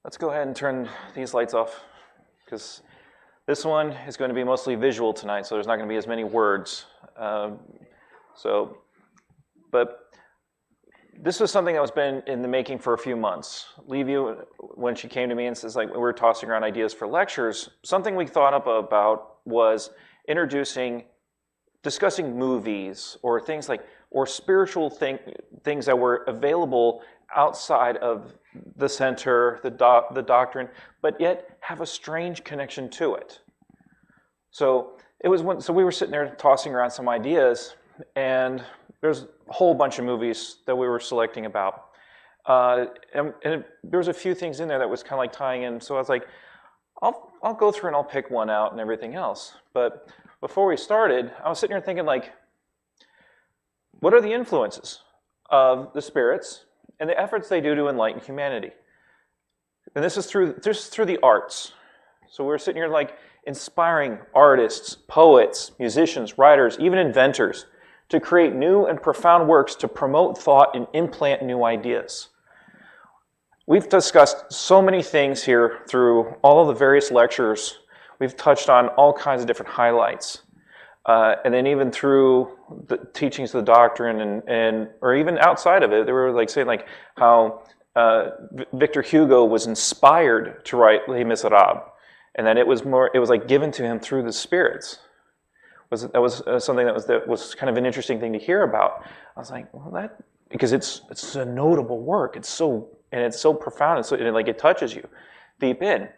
Let's go ahead and turn these lights off because this one is going to be mostly visual tonight, so there's not going to be as many words. But this was something that was been in the making for a few months. Levy, when she came to me and says, like, we were tossing around ideas for lectures, something we thought up about was discussing movies or things like, or spiritual things that were available outside of the center, the doctrine, but yet have a strange connection to it. So we were sitting there tossing around some ideas, and there's a whole bunch of movies that we were selecting about. And there was a few things in there that was kind of like tying in. So I was like, I'll go through and I'll pick one out and everything else. But before we started, I was sitting here thinking, like, what are the influences of the spirits and the efforts they do to enlighten humanity? And this is through the arts. So we're sitting here like inspiring artists, poets, musicians, writers, even inventors to create new and profound works to promote thought and implant new ideas. We've discussed so many things here through all of the various lectures. We've touched on all kinds of different highlights. And then even through the teachings of the doctrine and or even outside of it, they were like saying like how Victor Hugo was inspired to write Les Miserables, and that it was like given to him through the spirits. That was something that was kind of an interesting thing to hear about. I was like, well, because it's a notable work. It's so profound, and it touches you deep in.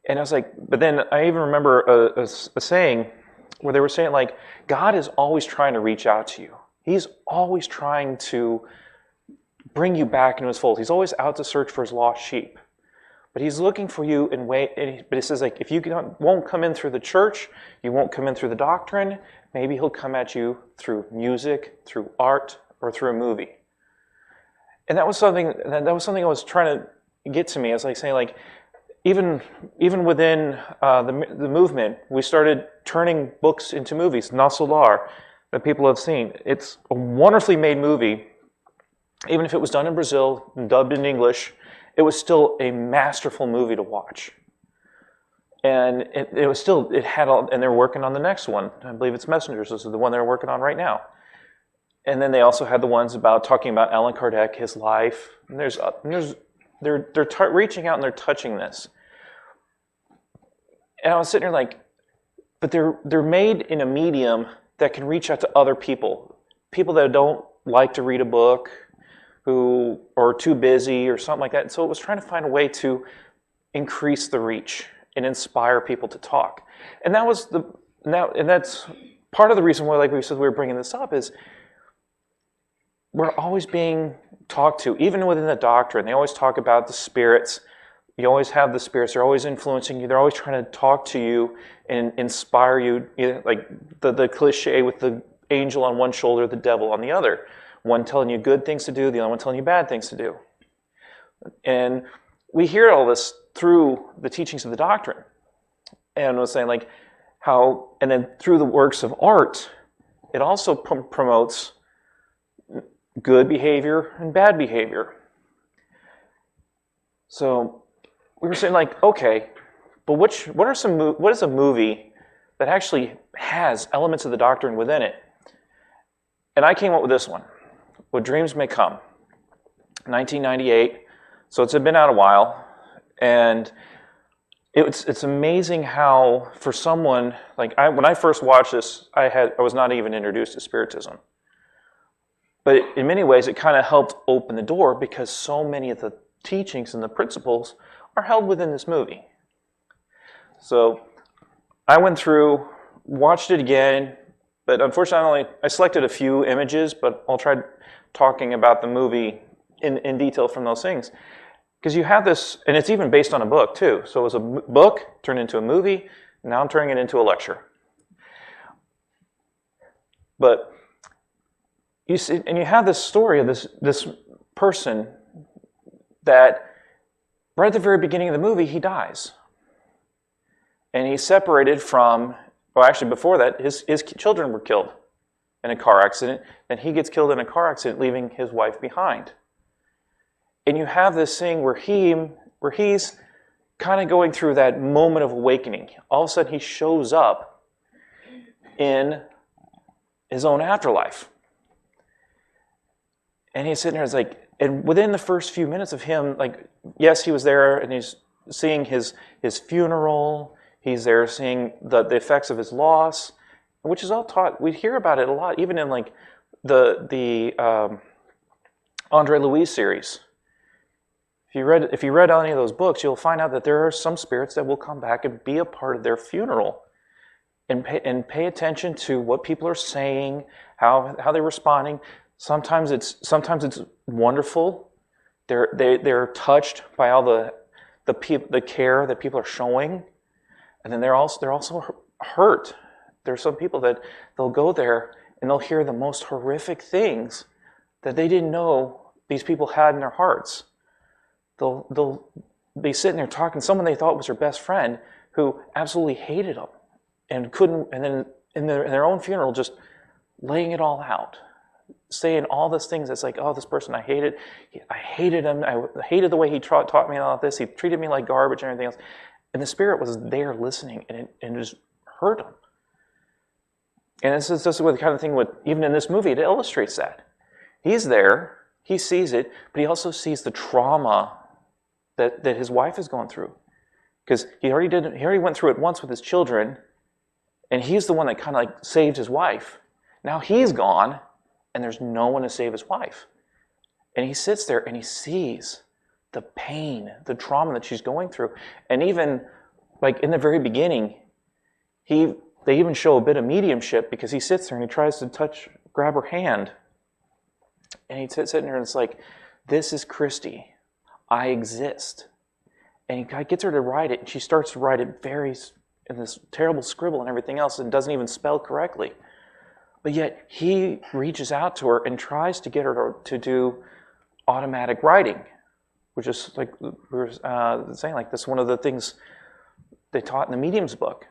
And I was like, but then I even remember a saying where they were saying, like, God is always trying to reach out to you. He's always trying to bring you back into his fold. He's always out to search for his lost sheep. But he's looking for you but he says, like, if you won't come in through the church, you won't come in through the doctrine, maybe he'll come at you through music, through art, or through a movie. And that was something that was trying to get to me. I was like saying, like, even within the movement, we started turning books into movies. Na Solar, that people have seen. It's a wonderfully made movie. Even if it was done in Brazil and dubbed in English, it was still a masterful movie to watch. And it had all, and they're working on the next one. I believe it's Messengers. This is the one they're working on right now. And then they also had the ones talking about Allan Kardec, his life. And they're reaching out and they're touching this. And I was sitting there like, but they're made in a medium that can reach out to other people that don't like to read a book, who are too busy or something like that. And so it was trying to find a way to increase the reach and inspire people to talk. And that's part of the reason why, like we said, we were bringing this up is we're always being talked to, even within the doctrine. They always talk about the spirits. You always have the spirits. They're always influencing you. They're always trying to talk to you and inspire you. Like the cliche with the angel on one shoulder, the devil on the other. One telling you good things to do, the other one telling you bad things to do. And we hear all this through the teachings of the doctrine. And I was saying, like, how, and then through the works of art, it also promotes good behavior and bad behavior. So we were saying, like, okay, but what is a movie that actually has elements of the doctrine within it? And I came up with this one. What Dreams May Come, 1998. So it's been out a while, and it's amazing how for someone like when I first watched this, I was not even introduced to Spiritism. But in many ways, it kind of helped open the door because so many of the teachings and the principles are held within this movie. So I went through, watched it again, but unfortunately I selected a few images, but I'll try talking about the movie in detail from those things. Because you have this, and it's even based on a book too. So it was a book turned into a movie, now I'm turning it into a lecture. But you see, and you have this story of this person that right at the very beginning of the movie, he dies. And he's separated from, well, actually before that, his children were killed in a car accident. Then he gets killed in a car accident, leaving his wife behind. And you have this thing where he's kind of going through that moment of awakening. All of a sudden he shows up in his own afterlife. And he's sitting there, it's like, and within the first few minutes of him, like, yes, he was there and he's seeing his funeral, he's there seeing the effects of his loss, which is all taught. We hear about it a lot, even in like the Andre Louis series. If you read any of those books, you'll find out that there are some spirits that will come back and be a part of their funeral, and pay attention to what people are saying, how they're responding. Sometimes it's wonderful. They're touched by all the care that people are showing, and then they're also hurt. There's some people that they'll go there and they'll hear the most horrific things that they didn't know these people had in their hearts. They'll be sitting there talking to someone they thought was their best friend who absolutely hated them and couldn't, and then in their own funeral just laying it all out, saying all these things. It's like, oh, this person I hated him. I hated the way he taught me all this. He treated me like garbage and everything else. And the spirit was there listening, and it just hurt him. And this is just the kind of thing even in this movie, it illustrates that. He's there, he sees it, but he also sees the trauma that his wife is going through. Because he already went through it once with his children, and he's the one that kind of like saved his wife. Now he's gone, and there's no one to save his wife. And he sits there and he sees the pain, the trauma that she's going through. And even like in the very beginning, they even show a bit of mediumship, because he sits there and he tries to grab her hand. And he's sitting there and it's like, this is Christy. I exist. And he gets her to write it, and she starts to write it in this terrible scribble and everything else, and doesn't even spell correctly. But yet he reaches out to her and tries to get her to do automatic writing, which is like we were saying, like this is one of the things they taught in the medium's book.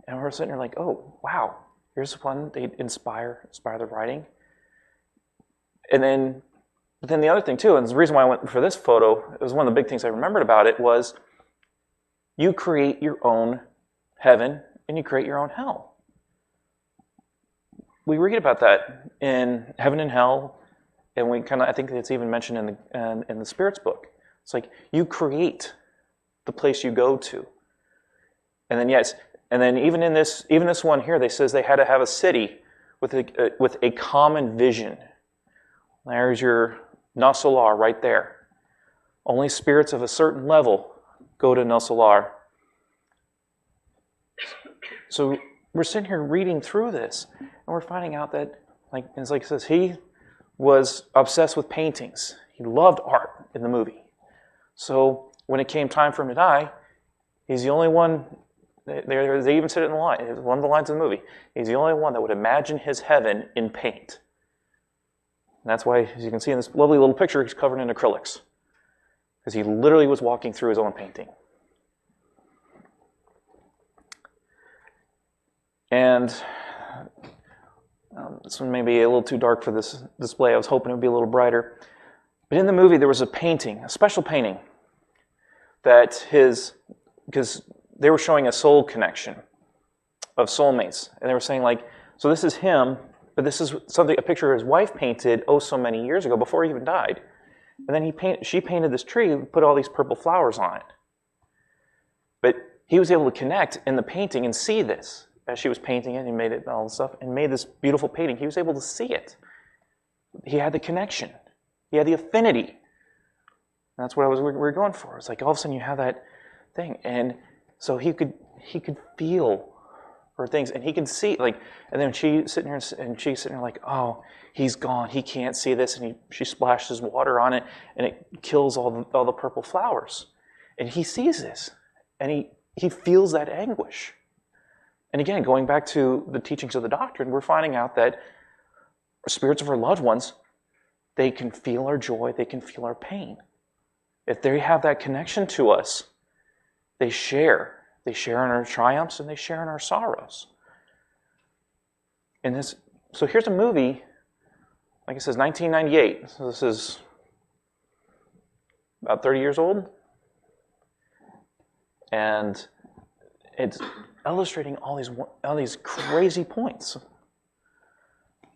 And we're sitting there like, oh, wow, here's one they inspire the writing. But then the other thing too, and the reason why I went for this photo, it was one of the big things I remembered about it, was you create your own heaven and you create your own hell. We read about that in Heaven and Hell, and I think it's even mentioned in the Spirit's book. It's like you create the place you go to. And then even in this one here, they says they had to have a city with a common vision. There's your Nasolar right there. Only spirits of a certain level go to Nasolar. So we're sitting here reading through this, and we're finding out that, it's like it says, he was obsessed with paintings. He loved art in the movie. So when it came time for him to die, he's the only one. They even said it in the line. It was one of the lines in the movie. He's the only one that would imagine his heaven in paint. And that's why, as you can see in this lovely little picture, he's covered in acrylics. Because he literally was walking through his own painting. And this one may be a little too dark for this display. I was hoping it would be a little brighter. But in the movie, there was a special painting, because they were showing a soul connection of soulmates. And they were saying, like, so this is him, but this is a picture his wife painted so many years ago, before he even died. And then she painted this tree and put all these purple flowers on it. But he was able to connect in the painting and see this. As she was painting it, he made it all this stuff, and made this beautiful painting. He was able to see it. He had the connection. He had the affinity. And that's what we were going for. It's like all of a sudden you have that thing. And so he could feel her things, and he can see, like, and then she's sitting there like, oh, he's gone. He can't see this. And she splashes water on it, and it kills all the purple flowers. And he sees this, and he feels that anguish. And again, going back to the teachings of the doctrine, we're finding out that spirits of our loved ones, they can feel our joy, they can feel our pain. If they have that connection to us, they share. They share in our triumphs and they share in our sorrows. So here's a movie, like it says, 1998. So this is about 30 years old. And it's illustrating all these crazy points.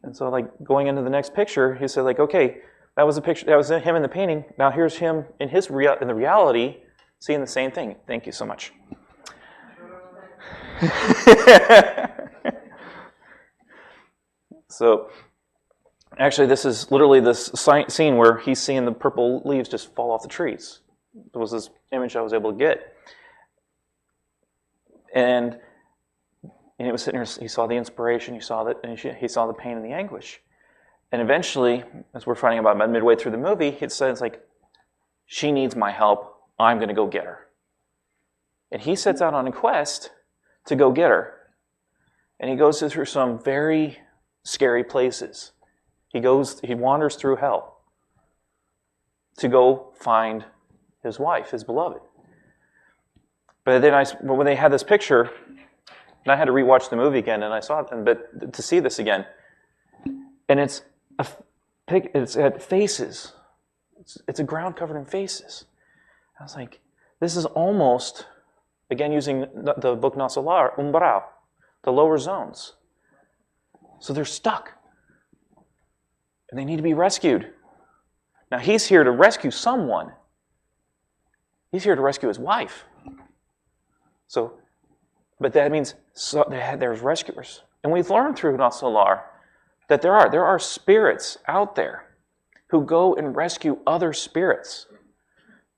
And so, like, going into the next picture, he said, like, okay, that was a picture. That was him in the painting. Now here's him in the reality, seeing the same thing. Thank you so much. So, actually, this is literally this scene where he's seeing the purple leaves just fall off the trees. It was this image I was able to get. And he was sitting there, he saw the inspiration, he saw the pain and the anguish. And eventually, as we're finding about midway through the movie, it says, like, she needs my help, I'm going to go get her. And he sets out on a quest to go get her. And he goes through some very scary places. He wanders through hell to go find his wife, his beloved. But then when they had this picture, and I had to rewatch the movie again, and I saw it, but to see this again, and it's at faces. It's a ground covered in faces. I was like, this is almost, again using the book No Solar, umbral, the lower zones. So they're stuck. And they need to be rescued. Now he's here to rescue someone. He's here to rescue his wife. So, but that means there's rescuers. And we've learned through No Solar that there are spirits out there who go and rescue other spirits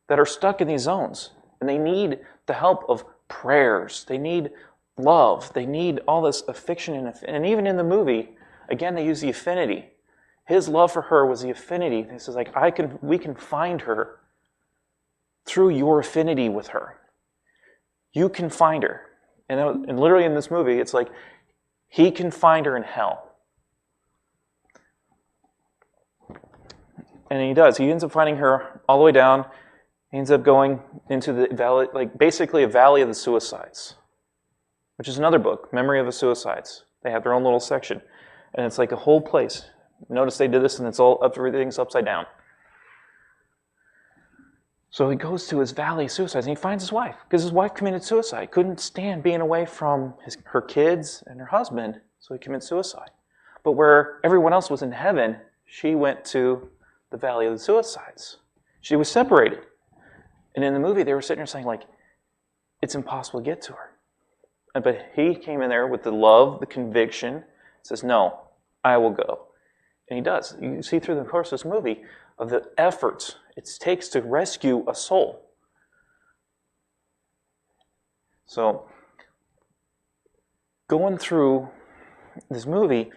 that are stuck in these zones. And they need the help of prayers. They need love. They need all this affection. And even in the movie, again, they use the affinity. His love for her was the affinity. He says, like, we can find her through your affinity with her. You can find her. And literally in this movie, it's like, he can find her in hell. And he does. He ends up finding her all the way down. He ends up going into the valley, like basically a valley of the suicides, which is another book, Memory of the Suicides. They have their own little section. And it's like a whole place. Notice they did this and everything's upside down. So he goes to his valley of suicides and he finds his wife because his wife committed suicide. Couldn't stand being away from her kids and her husband, so he committed suicide. But where everyone else was in heaven, she went to the valley of the suicides. She was separated. And in the movie, they were sitting there saying, like, it's impossible to get to her. But he came in there with the love, the conviction, says, no, I will go. And he does. You see through the course of this movie of the efforts it takes to rescue a soul. So, going through this movie,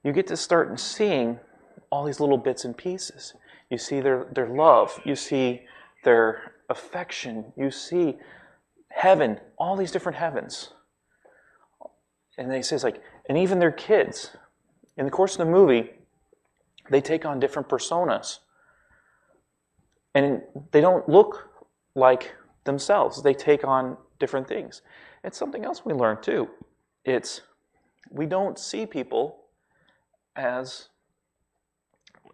you get to start seeing all these little bits and pieces. You see their love. You see their affection. You see heaven, all these different heavens. And they say, like, and even their kids. In the course of the movie, they take on different personas. And they don't look like themselves. They take on different things. It's something else we learned too. We don't see people as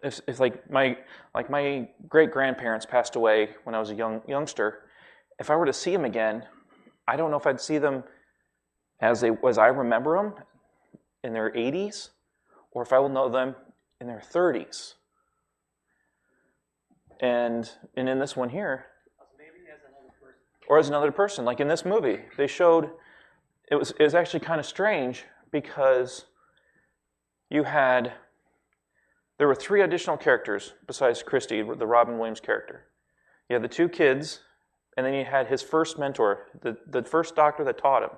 if like my great-grandparents passed away when I was a youngster. If I were to see them again, I don't know if I'd see them as I remember them in their 80s, or if I will know them in their 30s. And in this one here, maybe as another person. Or as another person, like in this movie, they showed it was actually kind of strange because there were 3 additional characters besides Christy, the Robin Williams character. You had the 2 kids, and then you had his first mentor, the first doctor that taught him.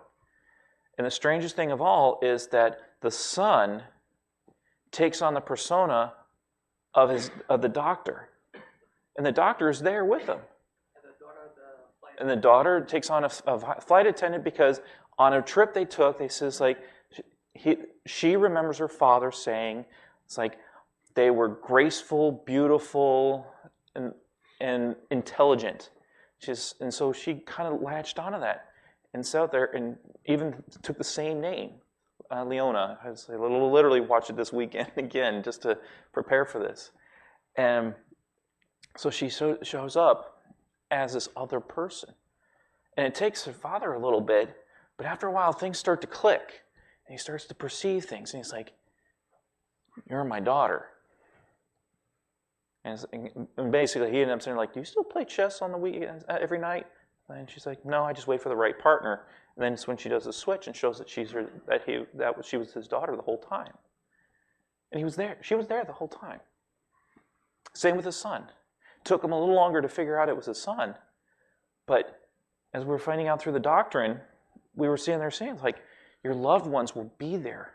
And the strangest thing of all is that the son takes on the persona of the doctor. And the doctor is there with him. And the daughter takes on a flight attendant because on a trip they took, they says like, she remembers her father saying, it's like, they were graceful, beautiful, and intelligent. And so she kind of latched onto that and sat there and even took the same name, Leona. I literally watched it this weekend again just to prepare for this. And so she shows up as this other person. And it takes her father a little bit, but after a while things start to click. And he starts to perceive things. And he's like, you're my daughter. And basically he ended up saying, like, do you still play chess on the weekends every night? And she's like, no, I just wait for the right partner. And then it's when she does the switch and shows that she was his daughter the whole time. And he was there. She was there the whole time. Same with his son. It took him a little longer to figure out it was his son. But as we were finding out through the doctrine, we were seeing their saying, like, your loved ones will be there.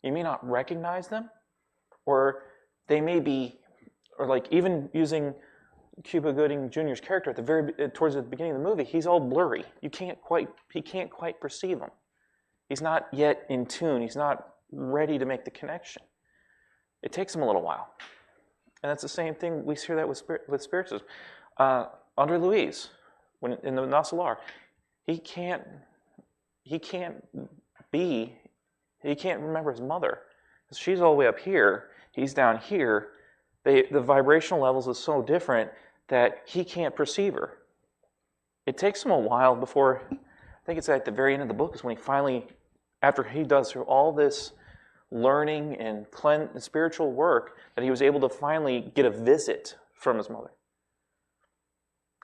You may not recognize them, or they may be, or like even using Cuba Gooding Jr.'s character at towards the beginning of the movie, he's all blurry. He can't quite perceive him. He's not yet in tune. He's not ready to make the connection. It takes him a little while. And that's the same thing, we hear that with spiritualism. Andre Louise, when in the Nasalar, he can't remember his mother. She's all the way up here, he's down here. The vibrational levels is so different that he can't perceive her. It takes him a while before, I think it's at the very end of the book, is when he finally, after he does through all this learning and spiritual work, that he was able to finally get a visit from his mother.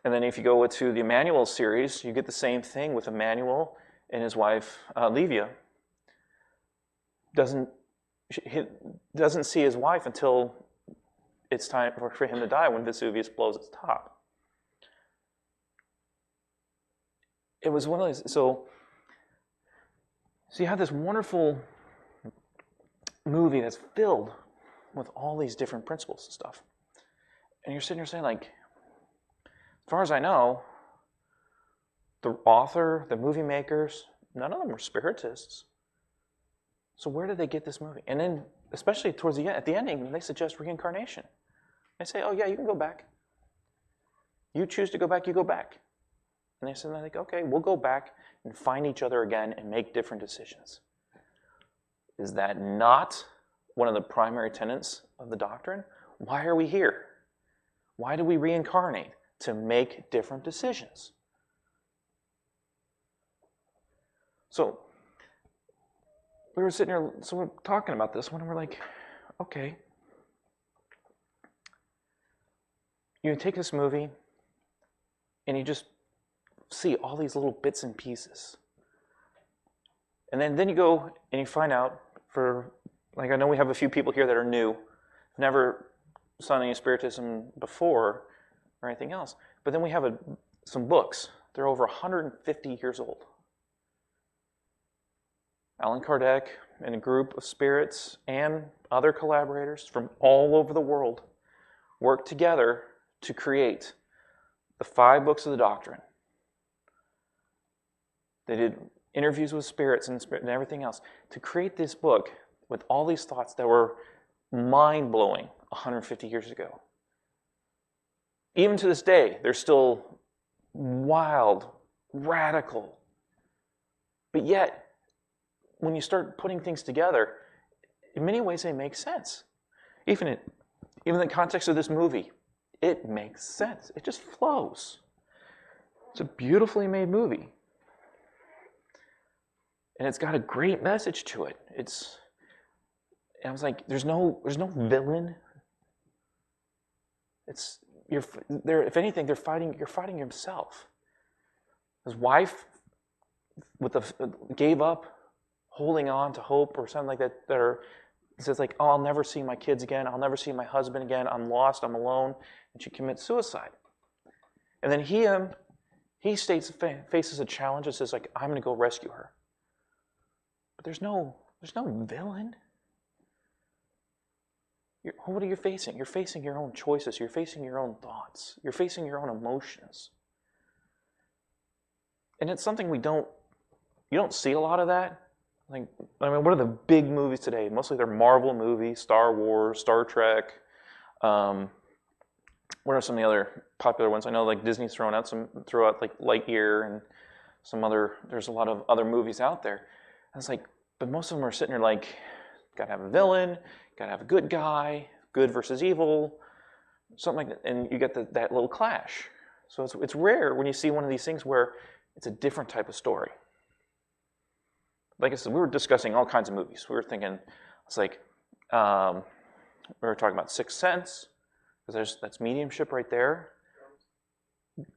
And then if you go to the Emmanuel series, you get the same thing with Emmanuel and his wife, Livia. Doesn't see his wife until it's time for him to die, when Vesuvius blows its top. It was one of those, so you have this wonderful movie that's filled with all these different principles and stuff. And you're sitting there saying, like, as far as I know, the author, the movie makers, none of them were spiritists. So where did they get this movie? And then, especially towards the end, at the ending, they suggest reincarnation. They say, oh yeah, you can go back. You choose to go back, you go back. And they said, like, okay, we'll go back and find each other again and make different decisions. Is that not one of the primary tenets of the doctrine? Why are we here? Why do we reincarnate? To make different decisions. So we were sitting here, so we're talking about this one, and we're like, okay, you take this movie and you just see all these little bits and pieces. And then you go and you find out, for, like, I know we have a few people here that are new, never saw any spiritism before or anything else. But then we have some books. They're over 150 years old. Allan Kardec and a group of spirits and other collaborators from all over the world worked together to create the 5 books of the doctrine. They did interviews with spirits and everything else to create this book with all these thoughts that were mind-blowing 150 years ago. Even to this day, they're still wild, radical. But yet, when you start putting things together, in many ways they make sense. Even in the context of this movie, it makes sense. It just flows. It's a beautifully made movie. And it's got a great message to it. And I was like, there's no villain. If anything, you're fighting yourself. His wife gave up holding on to hope or something like that. It says, like, oh, I'll never see my kids again. I'll never see my husband again. I'm lost. I'm alone. And she commits suicide. And then he faces a challenge and says, like, I'm going to go rescue her. But there's no villain. What are you facing? You're facing your own choices. You're facing your own thoughts. You're facing your own emotions. And it's something you don't see a lot of that. Like, I mean, what are the big movies today? Mostly they're Marvel movies, Star Wars, Star Trek. What are some of the other popular ones? I know, like, Disney's throw out like Lightyear and there's a lot of other movies out there. And it's like, but most of them are sitting there like, gotta have a villain, gotta have a good guy, good versus evil, something like that. And you get that little clash. So it's rare when you see one of these things where It's a different type of story. Like I said, we were discussing all kinds of movies. We were thinking, it's like, we were talking about Sixth Sense, because that's mediumship right there.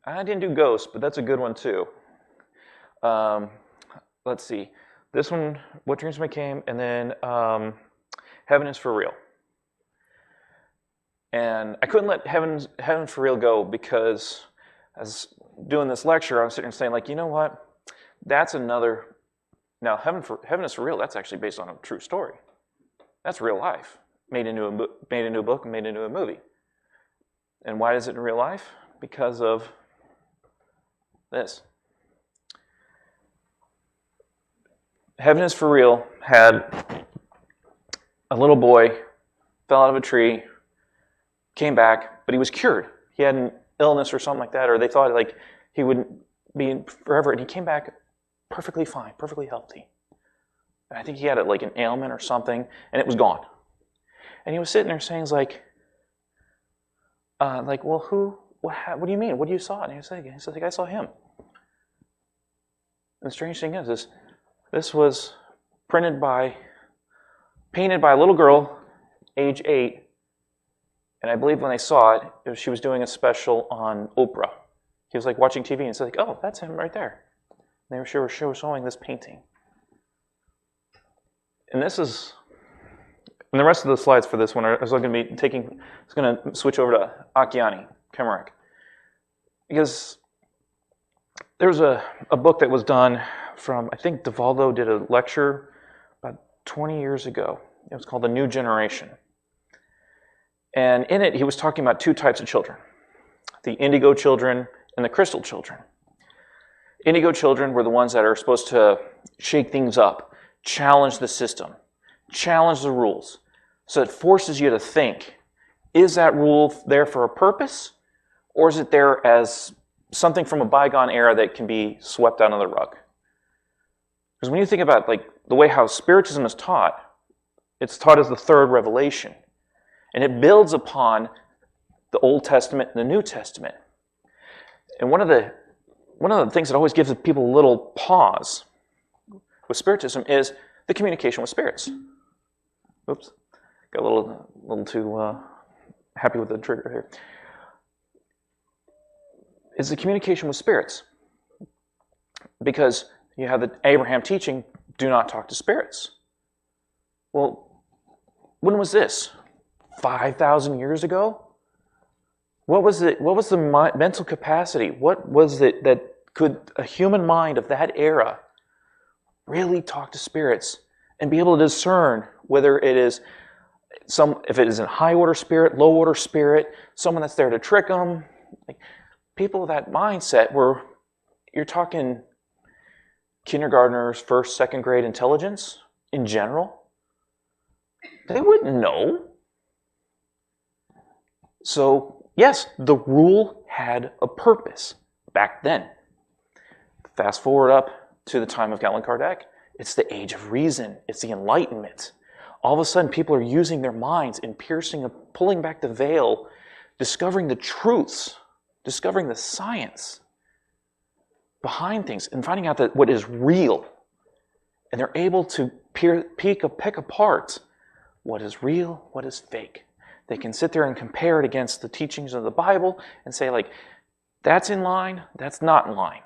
I didn't do Ghost, but that's a good one too. Let's see. This one, What Dreams May Came, and then Heaven is for Real. And I couldn't let Heaven for Real go because as doing this lecture, I was sitting there saying, like, you know what? That's another. Now, Heaven is for Real. That's actually based on a true story. That's real life, made into a book, made into a movie. And why is it in real life? Because of this. Heaven is for Real had a little boy, fell out of a tree, came back, but he was cured. He had an illness or something like that, or they thought like he wouldn't be forever, and he came back perfectly fine, perfectly healthy. And I think he had like an ailment or something, and it was gone. And he was sitting there saying, well, what do you mean? What do you saw? And he said, I saw him. And the strange thing is, this was painted by a little girl, age 8, and I believe when they saw it, she was doing a special on Oprah. He was like watching TV and said, like, oh, that's him right there. And they were showing this painting. And this is, and the rest of the slides for this one are going to switch over to Akiane Kemarek. Because there's a book that was done from, I think DeValdo did a lecture about 20 years ago. It was called The New Generation. And in it, he was talking about 2 types of children, the Indigo Children and the Crystal Children. Indigo Children were the ones that are supposed to shake things up, challenge the system, challenge the rules. So it forces you to think, is that rule there for a purpose, or is it there as something from a bygone era that can be swept under the rug? Because when you think about like the way how Spiritism is taught, it's taught as the third revelation. And it builds upon the Old Testament and the New Testament. And one of the things that always gives people a little pause with Spiritism is the communication with spirits. Oops, got a little too happy with the trigger here. Is the communication with spirits. Because you have the Abraham teaching, do not talk to spirits. Well, when was this? 5,000 years ago? What was it? What was the mental capacity? What was it that could a human mind of that era really talk to spirits and be able to discern whether it is if it is a high order spirit, low order spirit, someone that's there to trick them? Like, people with that mindset you're talking kindergartners, first, second grade intelligence in general. They wouldn't know. So, yes, the rule had a purpose back then. Fast forward up to the time of Allan Kardec. It's the age of reason. It's the Enlightenment. All of a sudden, people are using their minds and pulling back the veil, discovering the truths, discovering the science behind things, and finding out that what is real. And they're able to pick apart what is real, what is fake. They can sit there and compare it against the teachings of the Bible and say, like, that's in line, that's not in line.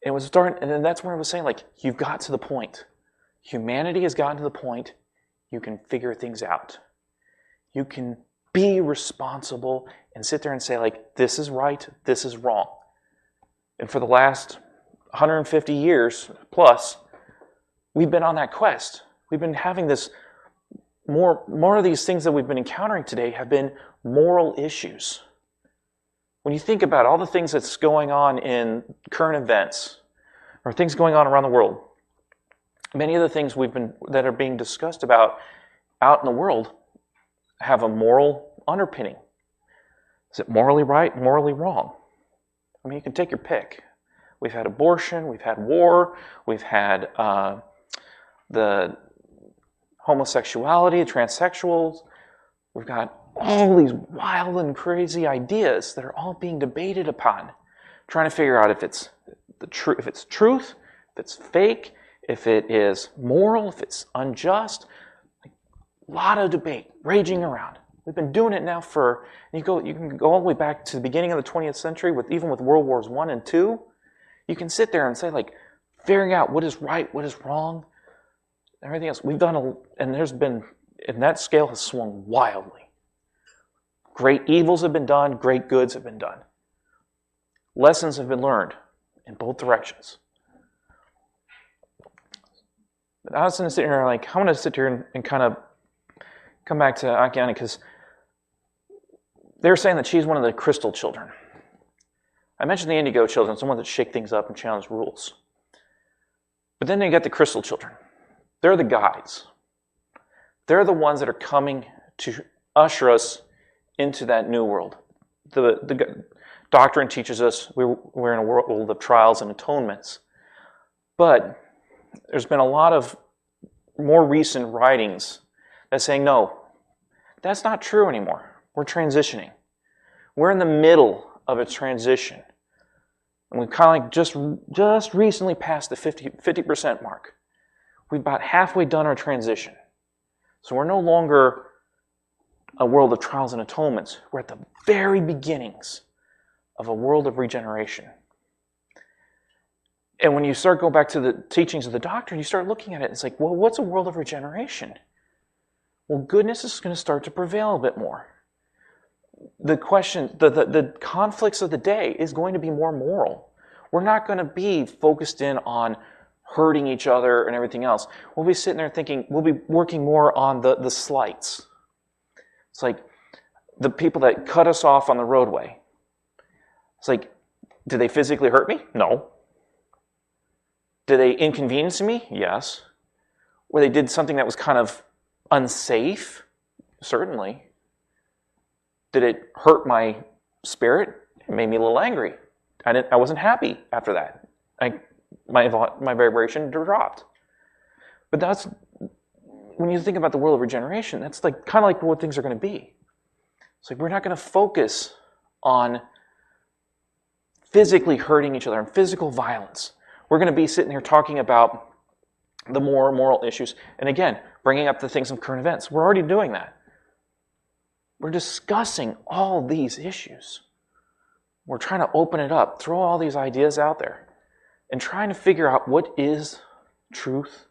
And then that's when I was saying, like, you've got to the point. Humanity has gotten to the point you can figure things out. You can be responsible and sit there and say, like, this is right, this is wrong. And for the last 150 years plus, we've been on that quest. We've been having this. More of these things that we've been encountering today have been moral issues. When you think about all the things that's going on in current events, or things going on around the world, many of the things that are being discussed about out in the world have a moral underpinning. Is it morally right, morally wrong? I mean, you can take your pick. We've had abortion, we've had war, we've had the homosexuality, transsexuals. We've got all these wild and crazy ideas that are all being debated upon, trying to figure out if it's if it's truth, if it's fake, if it is moral, if it's unjust. Like, a lot of debate raging around. We've been doing it now you can go all the way back to the beginning of the 20th century, even with World Wars I and II. You can sit there and say, like, figuring out what is right, what is wrong, everything else. And that scale has swung wildly. Great evils have been done, great goods have been done. Lessons have been learned in both directions. But I was going to sit here like, I want to sit here and kind of come back to Akiane, because they're saying that she's one of the crystal children. I mentioned the Indigo Children, someone that shake things up and challenge rules. But then you get the crystal children. They're the guides. They're the ones that are coming to usher us into that new world. The doctrine teaches us we're in a world of trials and atonements. But there's been a lot of more recent writings that's saying, no, that's not true anymore. We're transitioning. We're in the middle of a transition. And we've kind of like just recently passed the 50% mark. We've about halfway done our transition. So we're no longer a world of trials and atonements. We're at the very beginnings of a world of regeneration. And when you start going back to the teachings of the doctrine, you start looking at it, it's like, well, what's a world of regeneration? Well, goodness is going to start to prevail a bit more. The question, the conflicts of the day is going to be more moral. We're not going to be focused in on hurting each other and everything else. We'll be sitting there thinking, we'll be working more on the slights. It's like the people that cut us off on the roadway. It's like, did they physically hurt me? No. Did they inconvenience me? Yes. Or they did something that was kind of unsafe? Certainly. Did it hurt my spirit? It made me a little angry. I wasn't happy after that. My vibration dropped. But that's, when you think about the world of regeneration, that's like kind of like what things are going to be. It's like we're not going to focus on physically hurting each other and physical violence. We're going to be sitting here talking about the more moral issues. And again, bringing up the things of current events. We're already doing that. We're discussing all these issues. We're trying to open it up, throw all these ideas out there, and trying to figure out what is truth,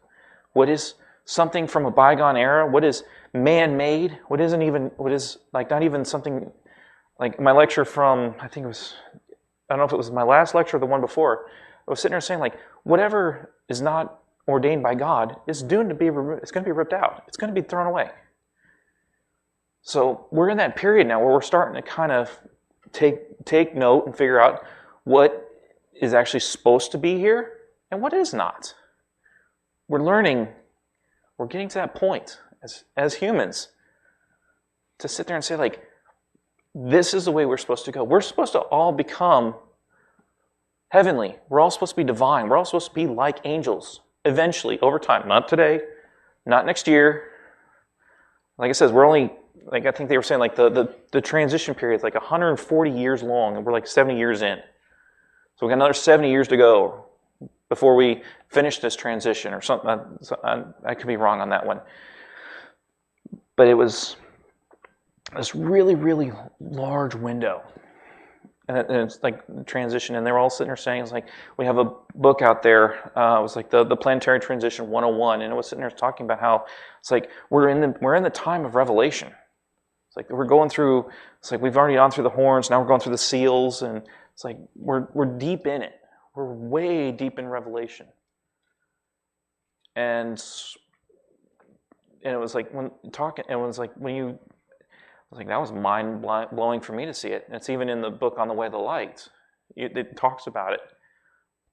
what is something from a bygone era, what is man-made, what is like not even something, like my lecture from, I don't know if it was my last lecture or the one before, I was sitting there saying, like, whatever is not ordained by God is doomed to be removed. It's going to be ripped out. It's going to be thrown away. So we're in that period now where we're starting to kind of take note and figure out what is actually supposed to be here and what is not. We're learning, we're getting to that point as humans to sit there and say, like, this is the way we're supposed to go. We're supposed to all become heavenly. We're all supposed to be divine. We're all supposed to be like angels eventually, over time. Not today, not next year. Like I said, we're only, like I think they were saying, like the transition period is like 140 years long, and we're like 70 years in. So we got another 70 years to go before we finish this transition or something. I could be wrong on that one. But it was this really, really large window. And it's like transition, and they were all sitting there saying, it's like, we have a book out there, it was like the Planetary Transition 101, and it was sitting there talking about how it's like we're in the time of revelation. It's like we're going through, it's like we've already gone through the horns, now we're going through the seals, and it's like we're deep in it. We're way deep in Revelation. And it was like when talking, it was like when you, I was like, that was mind-blowing for me to see it. And it's even in the book On the Way of the Light. It talks about it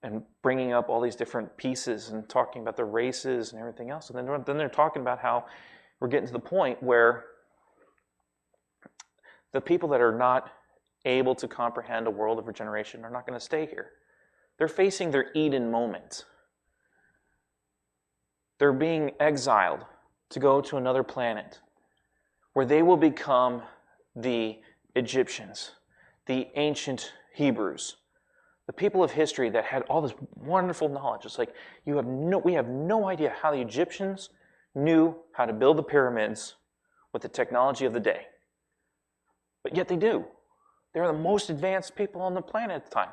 and bringing up all these different pieces and talking about the races and everything else. And then they're talking about how we're getting to the point where the people that are not able to comprehend a world of regeneration are not going to stay here. They're facing their Eden moment. They're being exiled to go to another planet, where they will become the Egyptians, the ancient Hebrews, The people of history that had all this wonderful knowledge. It's like we have no idea how the Egyptians knew how to build the pyramids with the technology of the day. But yet they do. They're the most advanced people on the planet at the time.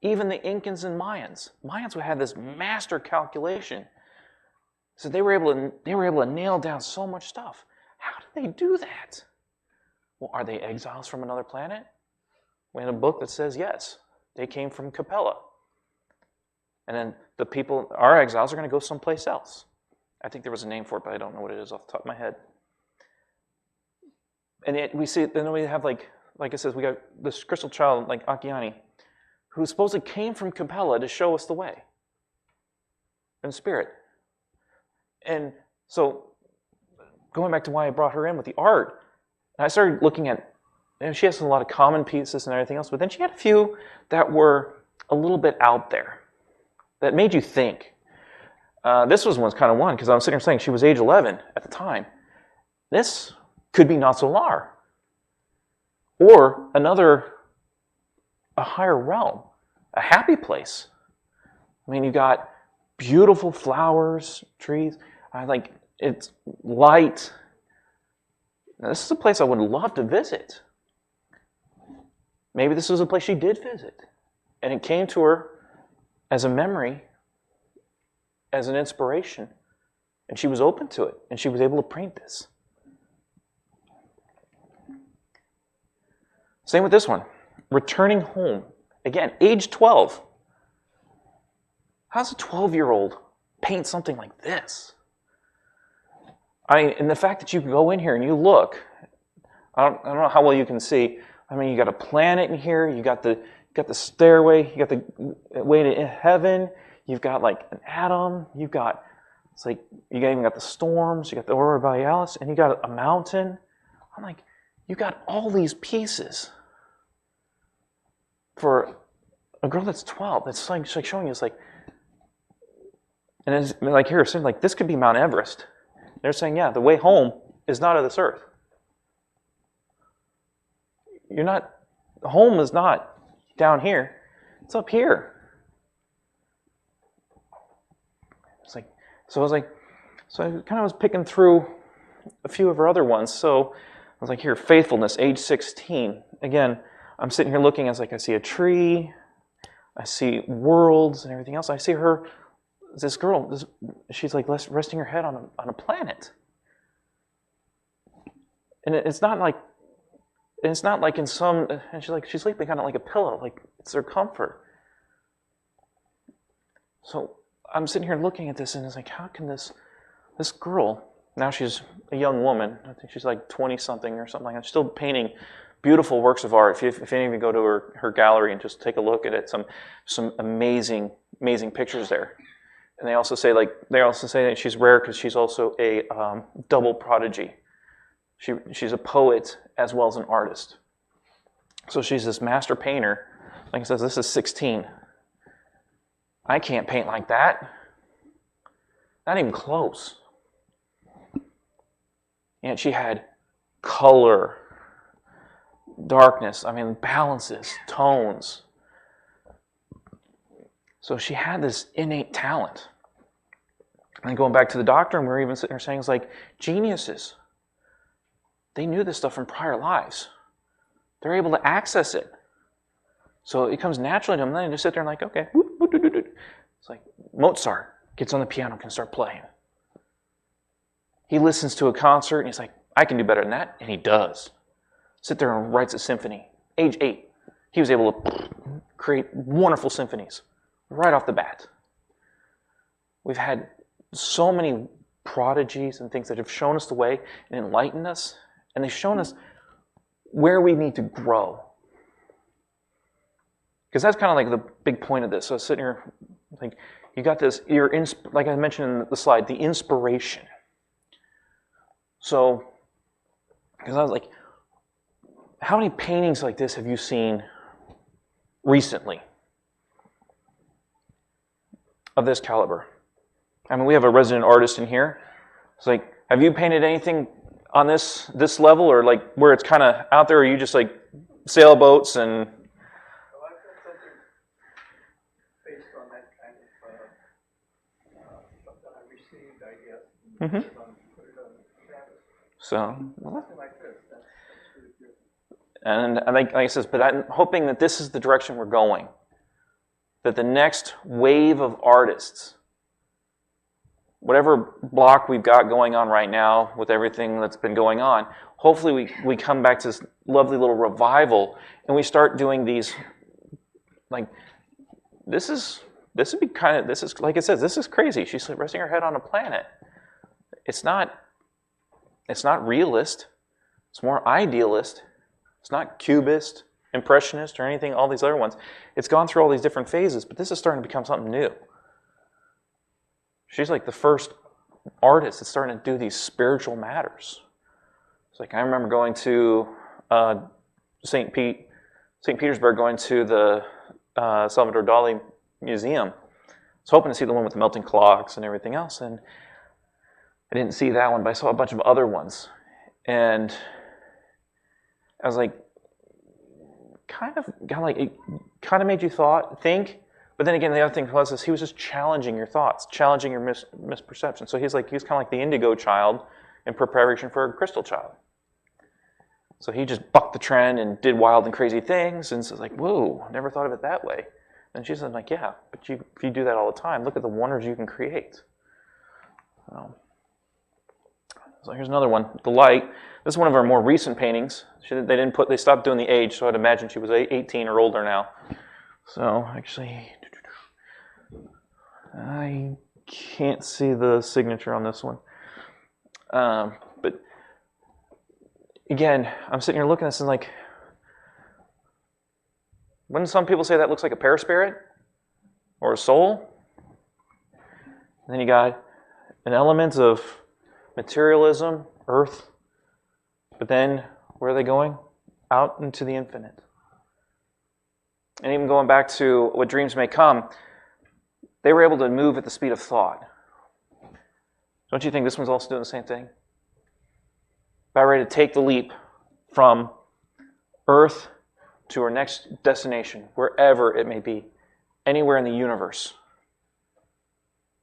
Even the Incans and Mayans. Mayans would have this master calculation. So they were able to nail down so much stuff. How did they do that? Well, are they exiles from another planet? We have a book that says yes. They came from Capella. And then the people, our exiles, are going to go someplace else. I think there was a name for it, but I don't know what it is off the top of my head. And we see, then we have like it says, we got this crystal child, like Akiane, who supposedly came from Capella to show us the way in spirit. And so, going back to why I brought her in with the art, I started looking at, and she has a lot of common pieces and everything else, but then she had a few that were a little bit out there, that made you think. This one's kind of one, because I was sitting here saying she was age 11 at the time. This could be not solar, or a higher realm, a happy place. I mean, you got beautiful flowers, trees. It's light. Now, this is a place I would love to visit. Maybe this was a place she did visit, and it came to her as a memory, as an inspiration, and she was open to it, and she was able to paint this. Same with this one. Returning home. Again, age 12. How does a 12-year-old paint something like this? And the fact that you can go in here and you look, I don't know how well you can see. I mean, you got a planet in here. You got the stairway. You got the way to heaven. You've got like an atom. You even got the storms. You got the Aurora Borealis, and you got a mountain. I'm like, you got all these pieces for a girl that's 12. It's like showing you, it's like, and it's like here, it's like this could be Mount Everest. They're saying, yeah, the way home is not of this earth. Home is not down here. It's up here. So I kind of was picking through a few of her other ones. So I was like, here, faithfulness, age 16. Again, I'm sitting here looking, I see a tree, I see worlds and everything else. I see her, this girl, she's like resting her head on a planet. And it's not like in some, and she's sleeping kind of like a pillow, like it's her comfort. So I'm sitting here looking at this, and it's like, how can this girl, now she's a young woman, I think she's like 20-something or something like that, still painting beautiful works of art. If any of you go to her gallery and just take a look at it, some amazing pictures there. And they also say that she's rare because she's also a double prodigy. She's a poet as well as an artist. So she's this master painter. Like I said, this is 16. I can't paint like that. Not even close. And she had color, darkness, balances, tones. So she had this innate talent. And going back to the doctor, and we were even sitting there saying, it's like geniuses. They knew this stuff from prior lives. They're able to access it. So it comes naturally to them. Then they just sit there and like, okay. It's like Mozart gets on the piano and can start playing. He listens to a concert and he's like, I can do better than that. And he does. Sit there and writes a symphony. Age 8. He was able to create wonderful symphonies right off the bat. We've had so many prodigies and things that have shown us the way and enlightened us. And they've shown us where we need to grow. Because that's kind of like the big point of this. So I was sitting here, like, you got this, like I mentioned in the slide, the inspiration. So, because I was like, how many paintings like this have you seen recently of this caliber? We have a resident artist in here. It's like, have you painted anything on this level, or like where it's kind of out there, or are you just like sailboats and... on that kind of stuff that I received, I guess. Mm-hmm. Put it on Travis. So, Something like this. That's really good. and like I says, but I'm hoping that this is the direction we're going. That the next wave of artists, whatever block we've got going on right now with everything that's been going on, hopefully we come back to this lovely little revival and we start doing these, like, this is like it says, this is crazy. She's resting her head on a planet. It's not realist. It's more idealist. It's not cubist, impressionist, or anything, all these other ones. It's gone through all these different phases, but this is starting to become something new. She's like the first artist that's starting to do these spiritual matters. It's like I remember going to St. Petersburg, going to the Salvador Dali Museum. I was hoping to see the one with the melting clocks and everything else, and I didn't see that one, but I saw a bunch of other ones. And I was like, it kind of made you think. But then again, the other thing was he was just challenging your thoughts, challenging your misperception. So he was kind of like the Indigo Child in preparation for a Crystal Child. So he just bucked the trend and did wild and crazy things, and so it's like, whoa, never thought of it that way. And she's like, yeah, but if you do that all the time, look at the wonders you can create. So here's another one, The Light. This is one of our more recent paintings. They stopped doing the age, so I'd imagine she was 18 or older now. So actually, I can't see the signature on this one. But again, I'm sitting here looking at this and like, wouldn't some people say that looks like a paraspirit or a soul? And then you got an element of materialism, earth, but then where are they going? Out into the infinite. And even going back to what dreams may come, they were able to move at the speed of thought. Don't you think this one's also doing the same thing? About ready to take the leap from Earth to our next destination, wherever it may be, anywhere in the universe,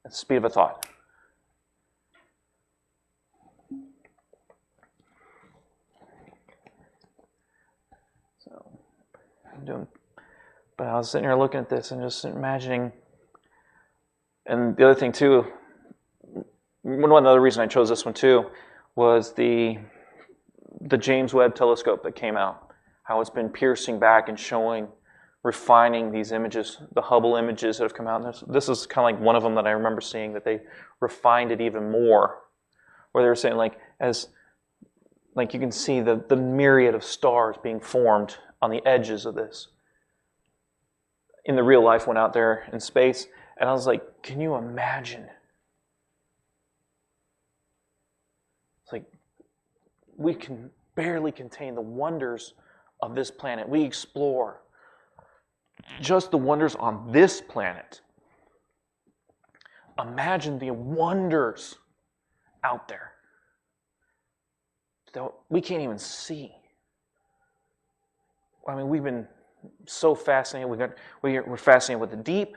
at the speed of a thought. But I was sitting here looking at this and just imagining, and the other thing too, one other reason I chose this one too, was the James Webb telescope that came out, how it's been piercing back and showing, refining these images, the Hubble images that have come out. And this is kind of like one of them that I remember seeing, that they refined it even more, where they were saying like you can see the myriad of stars being formed on the edges of this. In the real life, went out there in space, and I was like, can you imagine? It's like, we can barely contain the wonders of this planet. We explore just the wonders on this planet. Imagine the wonders out there that we can't even see. I mean, we've been so fascinated. We're fascinated with the deep.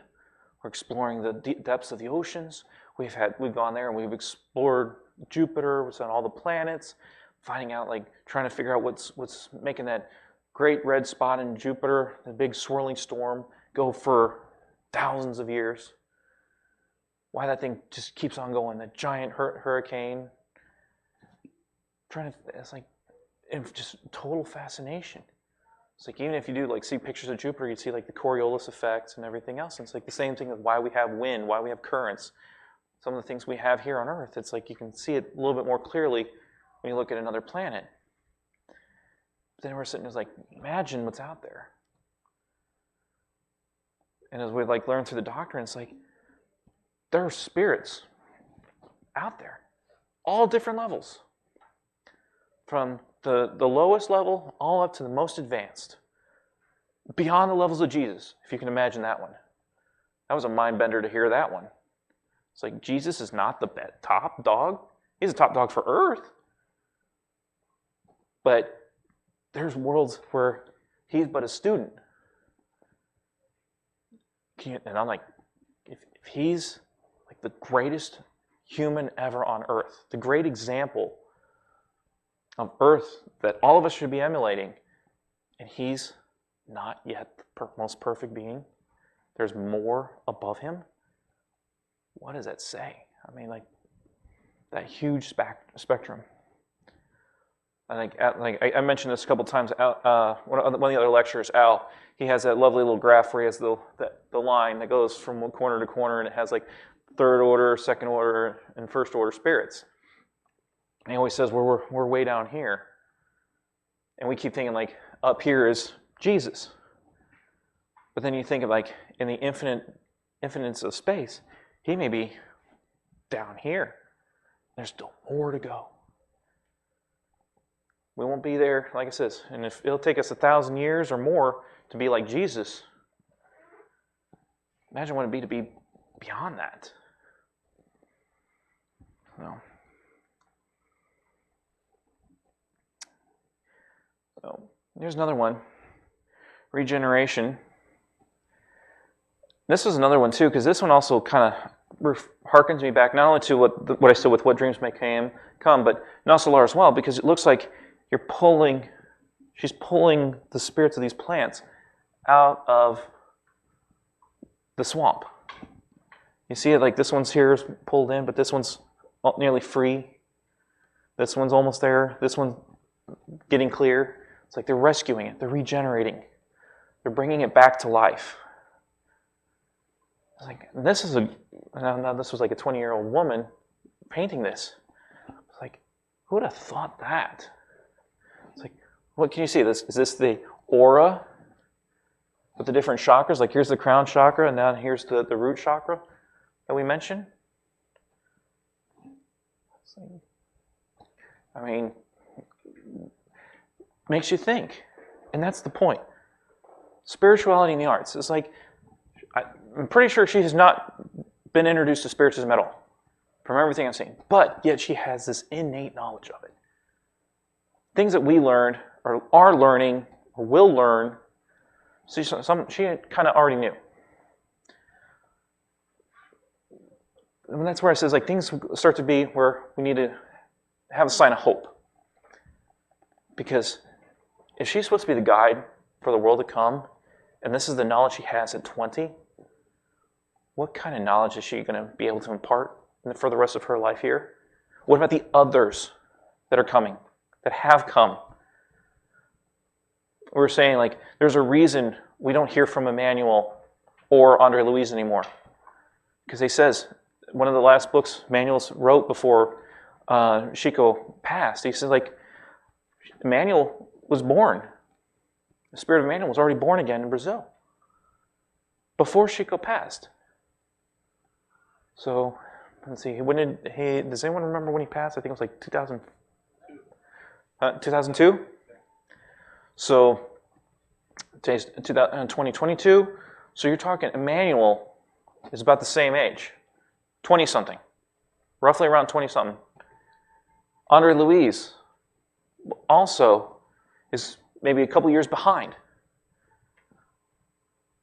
We're exploring the depths of the oceans. We've gone there and we've explored Jupiter. We've done all the planets, finding out, trying to figure out what's making that great red spot in Jupiter, the big swirling storm, go for thousands of years. Why that thing just keeps on going, that giant hurricane. It's just total fascination. It's like, even if you do see pictures of Jupiter, you'd see the Coriolis effect and everything else. And it's like the same thing with why we have wind, why we have currents. Some of the things we have here on Earth, it's like you can see it a little bit more clearly when you look at another planet. But then we're sitting there like, imagine what's out there. And as we learn through the doctrine, it's like, there are spirits out there, all different levels. From the lowest level all up to the most advanced. Beyond the levels of Jesus, if you can imagine that one. That was a mind bender to hear that one. It's like, Jesus is not the top dog. He's a top dog for Earth. But there's worlds where he's but a student. And I'm like, if he's like the greatest human ever on earth, the great example of earth that all of us should be emulating, and he's not yet the most perfect being, there's more above him, what does that say? I mean, like, that huge spectrum. I think, I mentioned this a couple times. One of the other lectures, Al, he has that lovely little graph where he has the line that goes from one corner to corner, and it has like third order, second order, and first order spirits. And he always says, well, we're way down here. And we keep thinking like up here is Jesus. But then you think of like in the infinites of space, he may be down here. There's still more to go. We won't be there, like it says, and if it'll take us 1,000 years or more to be like Jesus, imagine what it'd be to be beyond that. So here's another one. Regeneration. This is another one too, because this one also kind of harkens me back not only to what I said with what dreams may come, but Nasalar as well, because it looks like she's pulling the spirits of these plants out of the swamp. You see it like this one's here is pulled in, but this one's nearly free. This one's almost there. This one's getting clear. It's like they're rescuing it. They're regenerating. They're bringing it back to life. It's like, this was like a 20-year-old woman painting this. It's like, who would have thought that? It's like, what can you see? Is this the aura with the different chakras? Like here's the crown chakra, and now here's the root chakra that we mentioned. I mean, makes you think. And that's the point. Spirituality in the arts. It's like, I'm pretty sure she has not been introduced to Spiritism at all, from everything I've seen. But yet she has this innate knowledge of it. Things that we learned, or are learning, or will learn, she kind of already knew. And that's where it says, like, things start to be where we need to have a sign of hope. Because if she's supposed to be the guide for the world to come, and this is the knowledge she has at 20, what kind of knowledge is she going to be able to impart for the rest of her life here? What about the others that are coming, that have come? We were saying, like, there's a reason we don't hear from Emmanuel or Andre Louise anymore. Because he says, one of the last books Emmanuel wrote before Chico passed, he said, like, Emmanuel was born. The spirit of Emmanuel was already born again in Brazil before Chico passed. So, let's see, does anyone remember when he passed? I think it was like 2002? So, today's 2022. So you're talking, Emmanuel is about the same age, 20-something, roughly around 20-something. Andre Louise also is maybe a couple years behind.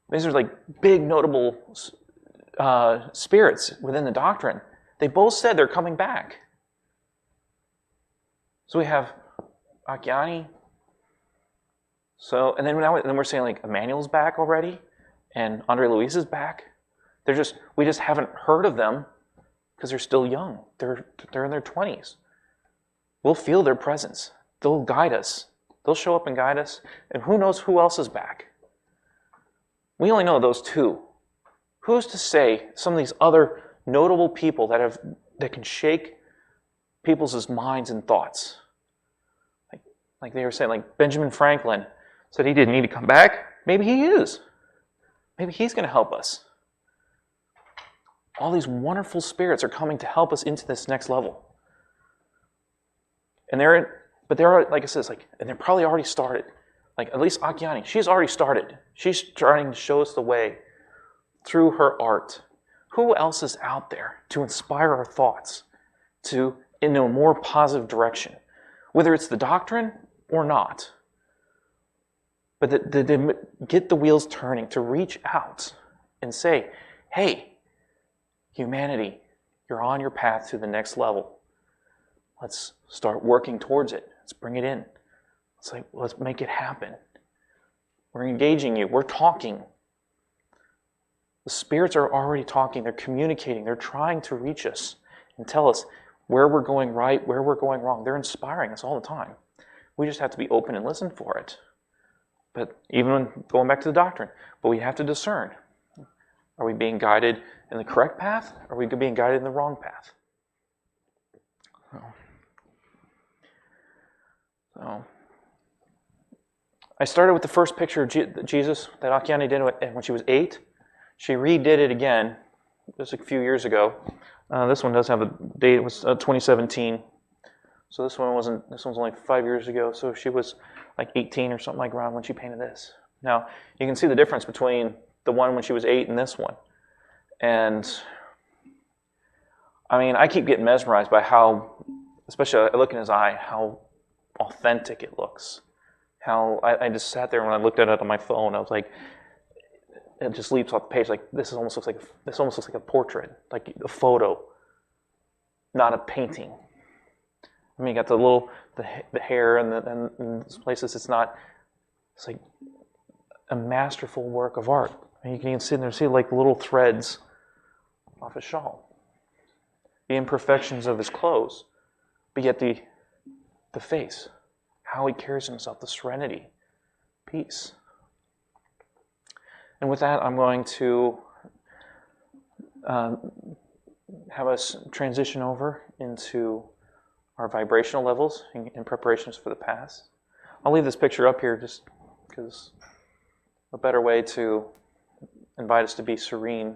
These are like big notable spirits within the doctrine. They both said they're coming back. So we have Akiani. So, and then we're saying like Emmanuel's back already, and Andre Louise is back. We just haven't heard of them because they're still young. They're in their 20s. We'll feel their presence. They'll guide us. They'll show up and guide us. And who knows who else is back? We only know those two. Who's to say some of these other notable people that can shake people's minds and thoughts? Like they were saying, like Benjamin Franklin said he didn't need to come back. Maybe he is. Maybe he's going to help us. All these wonderful spirits are coming to help us into this next level. And they're like it says, like, and they're probably already started. Like at least Akiani, she's already started. She's starting to show us the way through her art. Who else is out there to inspire our thoughts in a more positive direction? Whether it's the doctrine or not. But to get the wheels turning, to reach out and say, hey, Humanity, you're on your path to the next level. Let's start working towards it. Let's bring it in. Let's make it happen. We're engaging you. We're talking. The spirits are already talking. They're communicating. They're trying to reach us and tell us where we're going right, where we're going wrong. They're inspiring us all the time. We just have to be open and listen for it. But even going back to the doctrine, but we have to discern. Are we being guided in the correct path? Or are we being guided in the wrong path? So I started with the first picture of Jesus that Akiane did when she was 8. She redid it again just a few years ago. This one does have a date. It was 2017. So this one's only 5 years ago. So she was like 18 or something like around when she painted this. Now you can see the difference between the one when she was 8 and this one. And I mean, I keep getting mesmerized by how, especially I look in his eye, how authentic it looks. How I just sat there when I looked at it on my phone. I was like, it just leaps off the page. Like this almost looks like a portrait, like a photo, not a painting. I mean, you got the hair and these places. It's like a masterful work of art. And you can even sit there and see like little threads off his shawl, the imperfections of his clothes, but yet the face, how he carries himself, the serenity, peace. And with that, I'm going to have us transition over into our vibrational levels in preparations for the Pass. I'll leave this picture up here just because a better way to invite us to be serene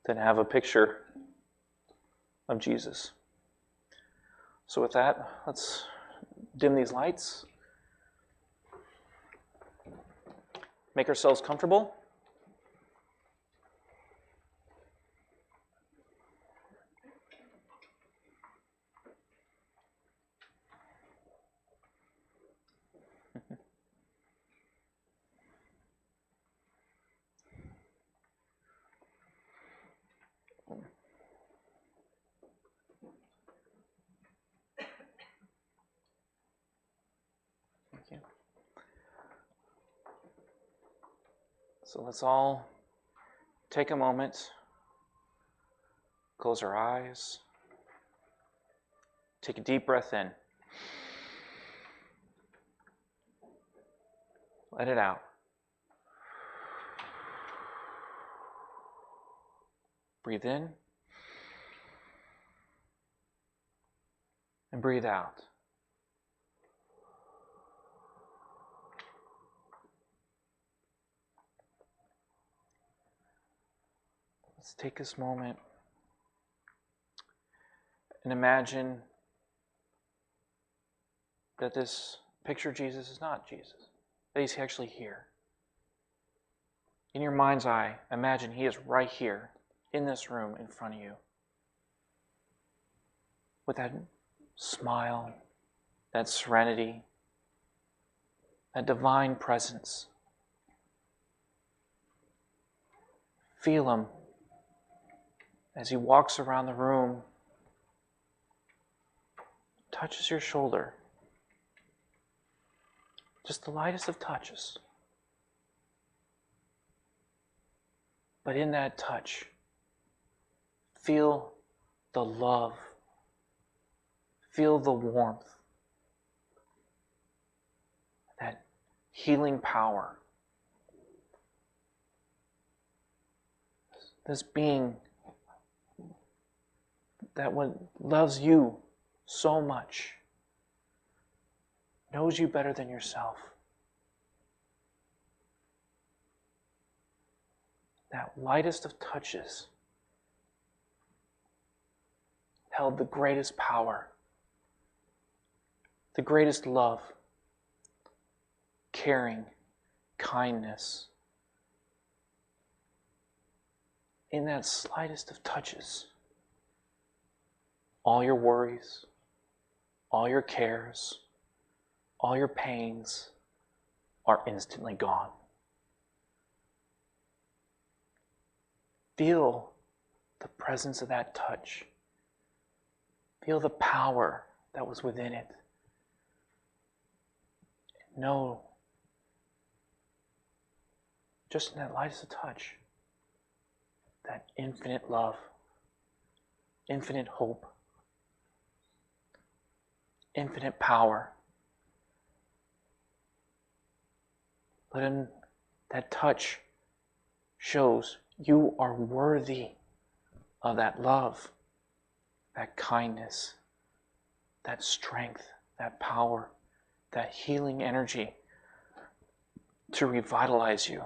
than have a picture of Jesus. So with that, let's dim these lights. Make ourselves comfortable. Thank you. So let's all take a moment, close our eyes, take a deep breath in. Let it out. Breathe in and breathe out. Let's take this moment and imagine that this picture of Jesus is not Jesus, that he's actually here. In your mind's eye, imagine he is right here in this room in front of you with that smile, that serenity, that divine presence. Feel him as he walks around the room, touches your shoulder. Just the lightest of touches. But in that touch, feel the love, feel the warmth, that healing power. This being that one loves you so much, knows you better than yourself. That lightest of touches held the greatest power, the greatest love, caring, kindness. In that slightest of touches, all your worries, all your cares, all your pains are instantly gone. Feel the presence of that touch. Feel the power that was within it. Know, just in that lightest of touch, that infinite love, infinite hope, infinite power. Let him, that touch shows you are worthy of that love, that kindness, that strength, that power, that healing energy to revitalize you,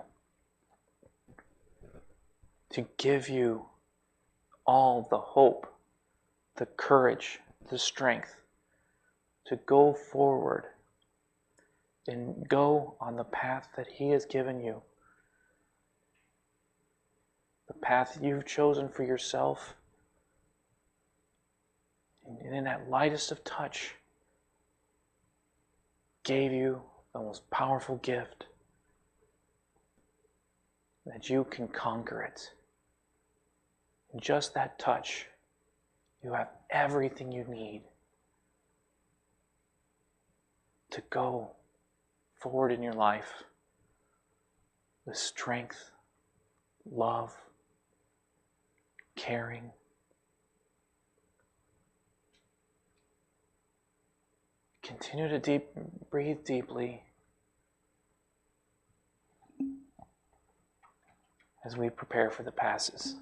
to give you all the hope, the courage, the strength to go forward and go on the path that He has given you, the path you've chosen for yourself. And in that lightest of touch, gave you the most powerful gift, that you can conquer it. In just that touch, you have everything you need to go forward in your life with strength, love, caring. Continue to breathe deeply as we prepare for the passes.